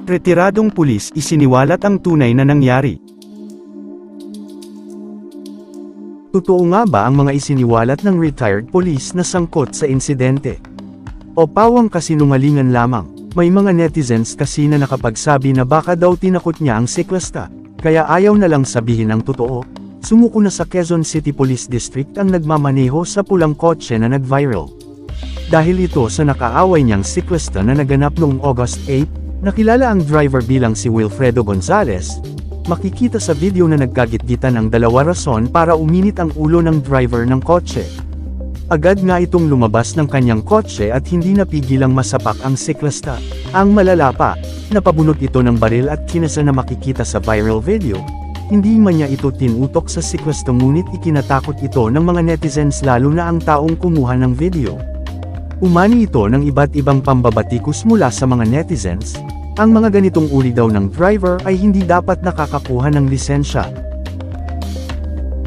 Retiradong pulis isiniwalat ang tunay na nangyari. Totoo nga ba ang mga isiniwalat ng retired police na sangkot sa insidente? O pawang kasinungalingan lamang? May mga netizens kasi na nakapagsabi na baka daw tinakot niya ang siklista, kaya ayaw na lang sabihin ang totoo. Sumuko na sa Quezon City Police District ang nagmamaneho sa pulang kotse na nag-viral. Dahil ito sa nakaaway niyang siklista na naganap noong August 8, nakilala ang driver bilang si Wilfredo Gonzalez. Makikita sa video na nagkagitgitan ang dalawa rason para uminit ang ulo ng driver ng kotse. Agad nga itong lumabas ng kanyang kotse at hindi napigilang masapak ang siklista. Ang malala pa, napabunot ito ng baril at kinasa na makikita sa viral video. Hindi man niya ito tinutok sa siklista ngunit ikinatakot ito ng mga netizens lalo na ang taong kumuha ng video. Umani ito ng iba't ibang pambabatikos mula sa mga netizens. Ang mga ganitong uri daw ng driver ay hindi dapat nakakakuha ng lisensya.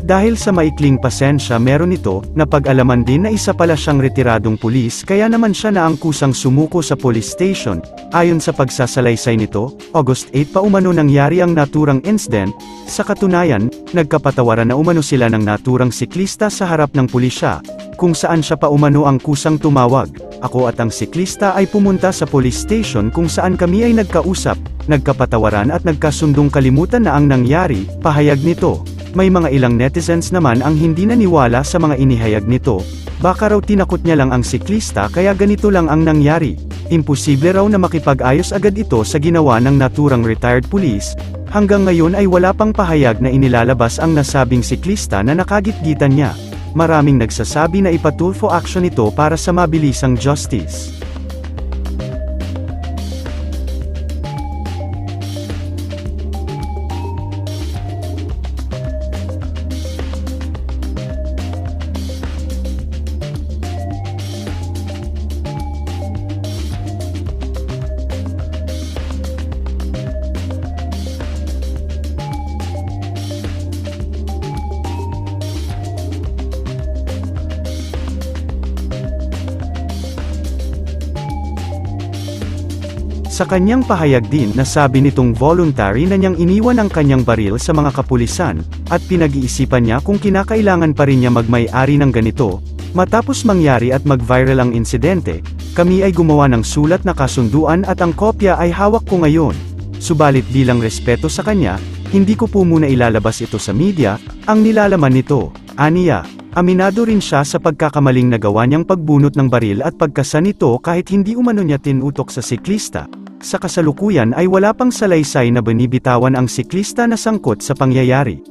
Dahil sa maikling pasensya meron ito, napag-alaman din na isa pala siyang retiradong pulis kaya naman siya na ang kusang sumuko sa police station. Ayon sa pagsasalaysay nito, August 8 pa umano nangyari ang naturang incident. Sa katunayan, nagkapatawaran na umano sila ng naturang siklista sa harap ng pulisya, kung saan siya pa umano ang kusang tumawag. Ako at ang siklista ay pumunta sa police station kung saan kami ay nagkausap, nagkapatawaran at nagkasundong kalimutan na ang nangyari, pahayag nito. May mga ilang netizens naman ang hindi naniwala sa mga inihayag nito. Baka raw tinakot niya lang ang siklista kaya ganito lang ang nangyari. Imposible raw na makipag-ayos agad ito sa ginawa ng naturang retired police. Hanggang ngayon ay wala pang pahayag na inilalabas ang nasabing siklista na nakagitgitan niya. Maraming nagsasabi na ipatulfo action ito para sa mabilisang justice. Sa kanyang pahayag din, nasabi nitong voluntary na niyang iniwan ang kanyang baril sa mga kapulisan, at pinag-iisipan niya kung kinakailangan pa rin niya magmay-ari ng ganito. Matapos mangyari at mag-viral ang insidente, kami ay gumawa ng sulat na kasunduan at ang kopya ay hawak ko ngayon. Subalit bilang respeto sa kanya, hindi ko po muna ilalabas ito sa media, ang nilalaman nito, aniya. Aminado rin siya sa pagkakamaling nagawa niyang pagbunot ng baril at pagkasa nito kahit hindi umano niya tinutok sa siklista. Sa kasalukuyan ay wala pang salaysay na binibitawan ang siklista na sangkot sa pangyayari.